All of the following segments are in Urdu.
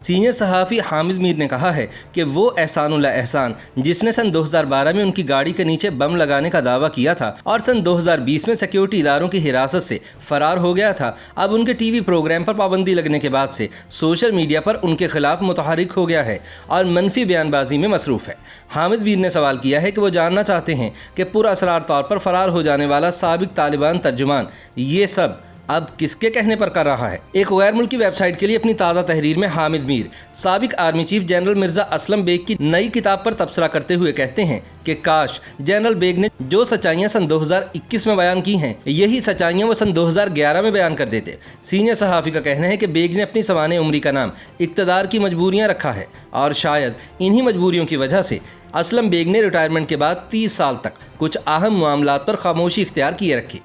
سینئر صحافی حامد میر نے کہا ہے کہ وہ احسان اللہ احسان جس نے سن 2012 میں ان کی گاڑی کے نیچے بم لگانے کا دعویٰ کیا تھا اور سن 2020 میں سیکیورٹی اداروں کی حراست سے فرار ہو گیا تھا، اب ان کے ٹی وی پروگرام پر پابندی لگنے کے بعد سے سوشل میڈیا پر ان کے خلاف متحرک ہو گیا ہے اور منفی بیان بازی میں مصروف ہے۔ حامد میر نے سوال کیا ہے کہ وہ جاننا چاہتے ہیں کہ پراسرار طور پر فرار ہو جانے والا سابق طالبان ترجمان یہ سب اب کس کے کہنے پر کر رہا ہے۔ ایک غیر ملکی ویب سائٹ کے لیے اپنی تازہ تحریر میں حامد میر سابق army chief general Mirza Aslam Beg کی نئی کتاب پر تبصرہ کرتے ہوئے کہتے ہیں کہ کاش جنرل بیگ نے جو سچائیاں سن 2021 میں بیان کی ہیں یہی سچائیاں وہ سن 2011 میں بیان کر دیتے۔ سینئر صحافی کا کہنا ہے کہ بیگ نے اپنی سوانح عمری کا نام اقتدار کی مجبوریاں رکھا ہے اور شاید انہی مجبوریوں کی وجہ سے اسلم بیگ نے ریٹائرمنٹ کے بعد 30 سال تک کچھ اہم معاملات پر خاموشی اختیار کیے رکھی۔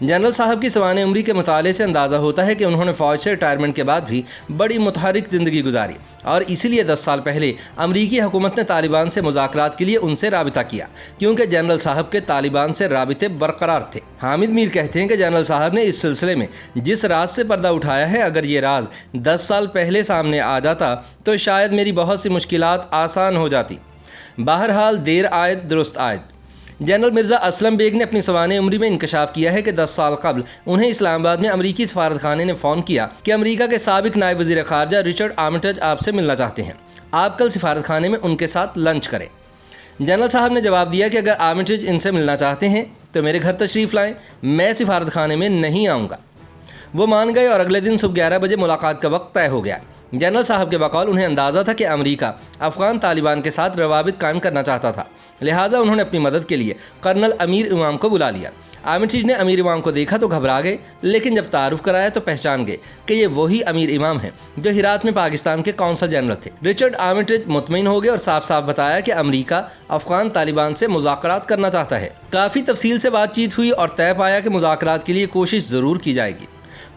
جنرل صاحب کی سوانح عمری کے مطالعے سے اندازہ ہوتا ہے کہ انہوں نے فوج سے ریٹائرمنٹ کے بعد بھی بڑی متحرک زندگی گزاری اور اسی لیے 10 سال پہلے امریکی حکومت نے طالبان سے مذاکرات کے لیے ان سے رابطہ کیا کیونکہ جنرل صاحب کے طالبان سے رابطے برقرار تھے۔ حامد میر کہتے ہیں کہ جنرل صاحب نے اس سلسلے میں جس راز سے پردہ اٹھایا ہے، اگر یہ راز 10 سال پہلے سامنے آ جاتا تو شاید میری بہت سی مشکلات آسان ہو جاتی۔ بہرحال دیر آید درست آید۔ جنرل مرزا اسلم بیگ نے اپنی سوانح عمری میں انکشاف کیا ہے کہ 10 سال قبل انہیں اسلام آباد میں امریکی سفارت خانے نے فون کیا کہ امریکہ کے سابق نائب وزیر خارجہ رچرڈ آرمیٹیج آپ سے ملنا چاہتے ہیں، آپ کل سفارت خانے میں ان کے ساتھ لنچ کریں۔ جنرل صاحب نے جواب دیا کہ اگر آرمیٹیج ان سے ملنا چاہتے ہیں تو میرے گھر تشریف لائیں، میں سفارت خانے میں نہیں آؤں گا۔ وہ مان گئے اور اگلے دن صبح 11 بجے ملاقات کا وقت طے ہو گیا۔ جنرل صاحب کے بقول انہیں اندازہ تھا کہ امریکہ افغان طالبان کے ساتھ روابط قائم کرنا چاہتا تھا، لہٰذا انہوں نے اپنی مدد کے لیے کرنل امیر امام کو بلا لیا۔ آرمیٹیج نے امیر امام کو دیکھا تو گھبرا گئے، لیکن جب تعارف کرایا تو پہچان گئے کہ یہ وہی امیر امام ہیں جو ہرات میں پاکستان کے قونصل جنرل تھے۔ رچرڈ آرمیٹیج مطمئن ہو گئے اور صاف صاف بتایا کہ امریکہ افغان طالبان سے مذاکرات کرنا چاہتا ہے۔ کافی تفصیل سے بات چیت ہوئی اور طے پایا کہ مذاکرات کے لیے کوشش ضرور کی جائے گی۔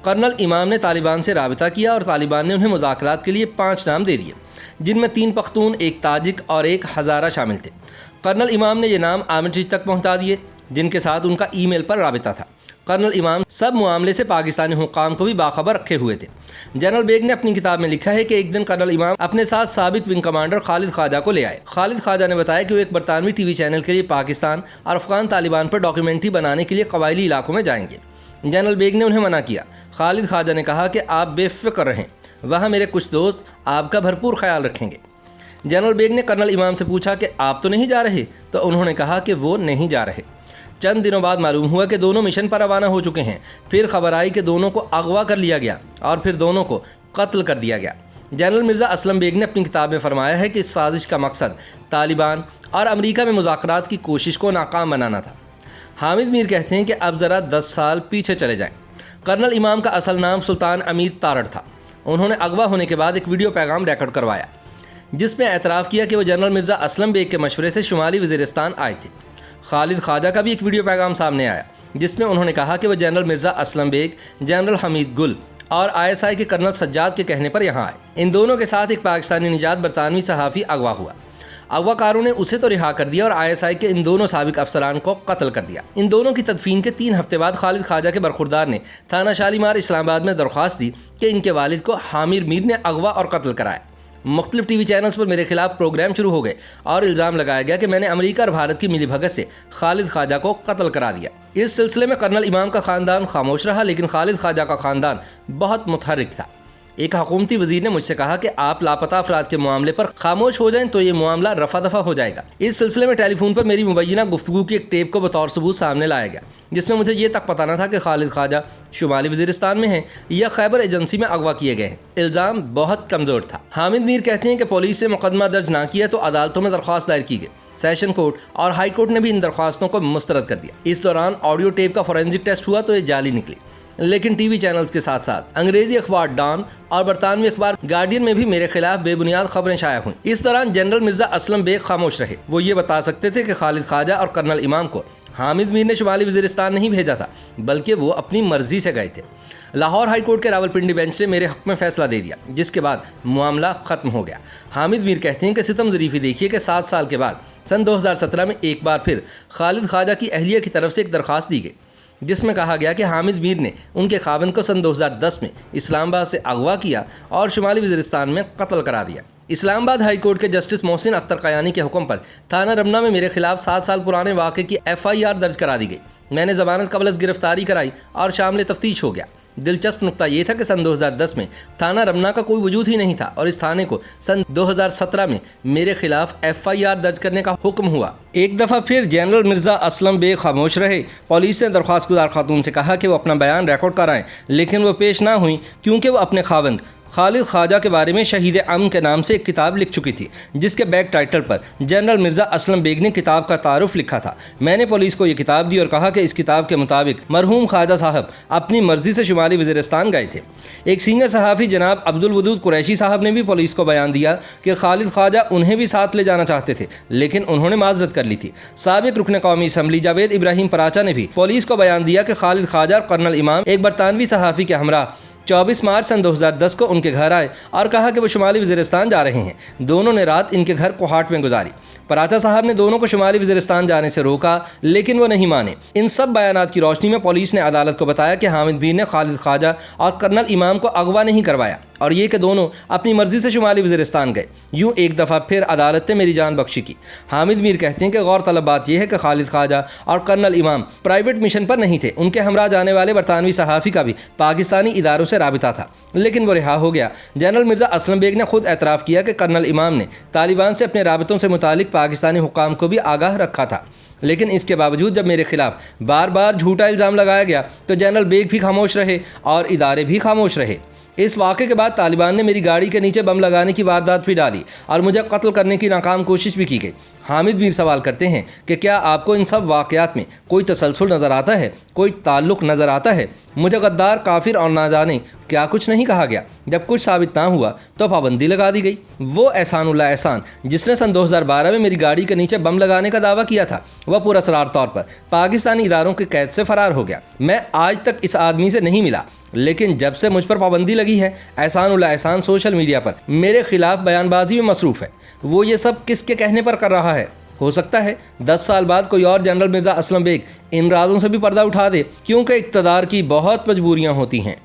کرنل امام نے طالبان سے رابطہ کیا اور طالبان نے انہیں مذاکرات کے لیے 5 نام دے دیے، جن میں 3 پختون، 1 تاجک اور 1 ہزارہ شامل تھے۔ کرنل امام نے یہ نام آرمیٹیج تک پہنچا دیے، جن کے ساتھ ان کا ای میل پر رابطہ تھا۔ کرنل امام سب معاملے سے پاکستانی حکام کو بھی باخبر رکھے ہوئے تھے۔ جنرل بیگ نے اپنی کتاب میں لکھا ہے کہ ایک دن کرنل امام اپنے ساتھ سابق ونگ کمانڈر خالد خواجہ کو لے آئے۔ خالد خواجہ نے بتایا کہ وہ ایک برطانوی ٹی وی چینل کے لیے پاکستان اور افغان طالبان پر ڈاکیومنٹری بنانے کے لیے قبائلی علاقوں میں جائیں گے۔ جنرل بیگ نے انہیں منع کیا۔ خالد خواجہ نے کہا کہ آپ بے فکر رہیں، وہاں میرے کچھ دوست آپ کا بھرپور خیال رکھیں گے۔ جنرل بیگ نے کرنل امام سے پوچھا کہ آپ تو نہیں جا رہے؟ تو انہوں نے کہا کہ وہ نہیں جا رہے۔ چند دنوں بعد معلوم ہوا کہ دونوں مشن پر روانہ ہو چکے ہیں۔ پھر خبر آئی کہ دونوں کو اغوا کر لیا گیا اور پھر دونوں کو قتل کر دیا گیا۔ جنرل مرزا اسلم بیگ نے اپنی کتاب میں فرمایا ہے کہ اس سازش کا مقصد طالبان اور امریکہ میں مذاکرات کی کوشش کو ناکام بنانا تھا۔ حامد میر کہتے ہیں کہ اب ذرا 10 سال پیچھے چلے جائیں۔ کرنل امام کا اصل نام سلطان امیر تارڑ تھا۔ انہوں نے اغوا ہونے کے بعد ایک ویڈیو پیغام ریکارڈ کروایا جس میں اعتراف کیا کہ وہ جنرل مرزا اسلم بیگ کے مشورے سے شمالی وزیرستان آئے تھے۔ خالد خواجہ کا بھی ایک ویڈیو پیغام سامنے آیا جس میں انہوں نے کہا کہ وہ جنرل مرزا اسلم بیگ، جنرل حمید گل اور ISI کے کرنل سجاد کے کہنے پر یہاں آئے۔ ان دونوں کے ساتھ ایک پاکستانی نژاد برطانوی صحافی اغوا ہوا۔ اغوا کاروں نے اسے تو رہا کر دیا اور ISI کے ان دونوں سابق افسران کو قتل کر دیا۔ ان دونوں کی تدفین کے 3 ہفتے بعد خالد خواجہ کے برخوردار نے تھانہ شالیمار اسلام آباد میں درخواست دی کہ ان کے والد کو حامد میر نے اغوا اور قتل کرایا۔ مختلف ٹی وی چینلز پر میرے خلاف پروگرام شروع ہو گئے اور الزام لگایا گیا کہ میں نے امریکہ اور بھارت کی ملی بھگت سے خالد خواجہ کو قتل کرا دیا۔ اس سلسلے میں کرنل امام کا خاندان خاموش رہا، لیکن خالد خواجہ کا خاندان بہت متحرک تھا۔ ایک حکومتی وزیر نے مجھ سے کہا کہ آپ لاپتہ افراد کے معاملے پر خاموش ہو جائیں تو یہ معاملہ رفع دفع ہو جائے گا۔ اس سلسلے میں ٹیلی فون پر میری مبینہ گفتگو کی ایک ٹیپ کو بطور ثبوت سامنے لایا گیا جس میں مجھے یہ تک پتہ نہ تھا کہ خالد خواجہ شمالی وزیرستان میں ہیں یا خیبر ایجنسی میں اغوا کیے گئے ہیں۔ الزام بہت کمزور تھا۔ حامد میر کہتے ہیں کہ پولیس سے مقدمہ درج نہ کیا تو عدالتوں میں درخواست دائر کی گئی۔ سیشن کورٹ اور ہائی کورٹ نے بھی ان درخواستوں کو مسترد کر دیا۔ اس دوران آڈیو ٹیپ کا فورینزک ٹیسٹ ہوا تو یہ جعلی نکلی، لیکن ٹی وی چینلز کے ساتھ ساتھ انگریزی اخبار ڈان اور برطانوی اخبار گارڈین میں بھی میرے خلاف بے بنیاد خبریں شائع ہوئیں۔ اس دوران جنرل مرزا اسلم بیگ خاموش رہے۔ وہ یہ بتا سکتے تھے کہ خالد خواجہ اور کرنل امام کو حامد میر نے شمالی وزیرستان نہیں بھیجا تھا، بلکہ وہ اپنی مرضی سے گئے تھے۔ لاہور ہائی کورٹ کے راولپنڈی بینچ نے میرے حق میں فیصلہ دے دیا، جس کے بعد معاملہ ختم ہو گیا۔ حامد میر کہتے ہیں کہ ستم ظریفی دیکھیے کہ 7 سال کے بعد سن 2017 میں ایک بار پھر خالد خواجہ کی اہلیہ کی طرف سے ایک درخواست دی گئی جس میں کہا گیا کہ حامد میر نے ان کے خاوند کو سن 2010 میں اسلام آباد سے اغوا کیا اور شمالی وزیرستان میں قتل کرا دیا۔ اسلام آباد ہائی کورٹ کے جسٹس محسن اختر قیانی کے حکم پر تھانہ رمنا میں میرے خلاف 7 سال پرانے واقعے کی FIR درج کرا دی گئی۔ میں نے ضمانت قبل از گرفتاری کرائی اور شامل تفتیش ہو گیا۔ دلچسپ نقطہ یہ تھا کہ سن 2010 میں تھانہ رمنا کا کوئی وجود ہی نہیں تھا اور اس تھانے کو سن 2017 میں میرے خلاف FIR درج کرنے کا حکم ہوا۔ ایک دفعہ پھر جنرل مرزا اسلم بیگ خاموش رہے۔ پولیس نے درخواست گزار خاتون سے کہا کہ وہ اپنا بیان ریکارڈ کرائیں، لیکن وہ پیش نہ ہوئیں کیونکہ وہ اپنے خاوند خالد خواجہ کے بارے میں شہید امن کے نام سے ایک کتاب لکھ چکی تھی، جس کے بیک ٹائٹل پر جنرل مرزا اسلم بیگ نے کتاب کا تعارف لکھا تھا۔ میں نے پولیس کو یہ کتاب دی اور کہا کہ اس کتاب کے مطابق مرحوم خواجہ صاحب اپنی مرضی سے شمالی وزیرستان گئے تھے۔ ایک سینئر صحافی جناب عبدالودود قریشی صاحب نے بھی پولیس کو بیان دیا کہ خالد خواجہ انہیں بھی ساتھ لے جانا چاہتے تھے، لیکن انہوں نے معذرت کر لی تھی۔ سابق رکن قومی اسمبلی جاوید ابراہیم پراچا نے بھی پولیس کو بیان دیا کہ خالد خواجہ اور کرنل امام ایک برطانوی صحافی کے ہمراہ 24 مارچ سن 2010 کو ان کے گھر آئے اور کہا کہ وہ شمالی وزیرستان جا رہے ہیں۔ دونوں نے رات ان کے گھر کوہاٹ میں گزاری۔ پراچا صاحب نے دونوں کو شمالی وزیرستان جانے سے روکا، لیکن وہ نہیں مانے۔ ان سب بیانات کی روشنی میں پولیس نے عدالت کو بتایا کہ حامد میر نے خالد خواجہ اور کرنل امام کو اغوا نہیں کروایا اور یہ کہ دونوں اپنی مرضی سے شمالی وزیرستان گئے۔ یوں ایک دفعہ پھر عدالت نے میری جان بخشی کی۔ حامد میر کہتے ہیں کہ غور طلب بات یہ ہے کہ خالد خواجہ اور کرنل امام پرائیویٹ مشن پر نہیں تھے۔ ان کے ہمراہ جانے والے برطانوی صحافی کا بھی پاکستانی اداروں سے رابطہ تھا، لیکن وہ رہا ہو گیا۔ جنرل مرزا اسلم بیگ نے خود اعتراف کیا کہ کرنل امام نے طالبان سے اپنے رابطوں سے متعلق پاکستانی حکام کو بھی آگاہ رکھا تھا، لیکن اس کے باوجود جب میرے خلاف بار بار جھوٹا الزام لگایا گیا تو جنرل بیگ بھی خاموش رہے اور ادارے بھی خاموش رہے۔ اس واقعے کے بعد طالبان نے میری گاڑی کے نیچے بم لگانے کی واردات بھی ڈالی اور مجھے قتل کرنے کی ناکام کوشش بھی کی گئی۔ حامد میر سوال کرتے ہیں کہ کیا آپ کو ان سب واقعات میں کوئی تسلسل نظر آتا ہے، کوئی تعلق نظر آتا ہے؟ مجھے غدار، کافر اور نہ جانے کیا کچھ نہیں کہا گیا۔ جب کچھ ثابت نہ ہوا تو پابندی لگا دی گئی۔ وہ احسان اللہ احسان جس نے سن 2012 میں میری گاڑی کے نیچے بم لگانے کا دعویٰ کیا تھا، وہ پراسرار طور پر پاکستانی اداروں کے قید سے فرار ہو گیا۔ میں آج تک اس آدمی سے نہیں ملا، لیکن جب سے مجھ پر پابندی لگی ہے، احسان اللہ احسان سوشل میڈیا پر میرے خلاف بیان بازی میں مصروف ہے۔ وہ یہ سب کس کے کہنے پر کر رہا ہے؟ ہو سکتا ہے 10 سال بعد کوئی اور جنرل مرزا اسلم بیگ ان رازوں سے بھی پردہ اٹھا دے، کیونکہ اقتدار کی بہت مجبوریاں ہوتی ہیں۔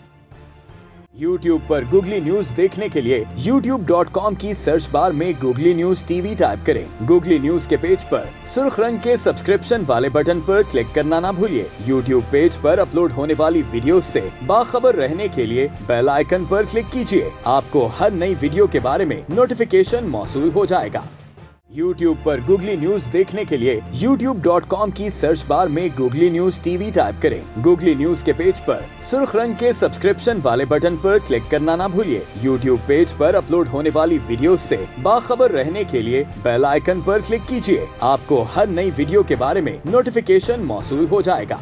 YouTube پر گوگلی نیوز دیکھنے کے لیے youtube.com کی سرچ بار میں گوگلی نیوز TV ٹائپ کریں۔ گوگلی نیوز کے پیج پر سرخ رنگ کے سبسکرپشن والے بٹن پر کلک کرنا نہ بھولیے۔ YouTube پیج پر اپلوڈ ہونے والی ویڈیوز سے باخبر رہنے کے لیے بیل آئیکن پر کلک کیجیے۔ آپ کو ہر نئی ویڈیو کے بارے میں نوٹیفیکیشن موصول ہو جائے گا۔ YouTube پر گوگلی نیوز دیکھنے کے لیے youtube.com کی سرچ بار میں گوگلی نیوز TV ٹائپ کریں۔ گوگلی نیوز کے پیج پر سرخ رنگ کے سبسکرپشن والے بٹن پر کلک کرنا نہ بھولیے۔ YouTube پیج پر اپلوڈ ہونے والی ویڈیوز سے باخبر رہنے کے لیے بیل آئیکن پر کلک کیجیے۔ آپ کو ہر نئی ویڈیو کے بارے میں نوٹیفیکیشن موصول ہو جائے گا۔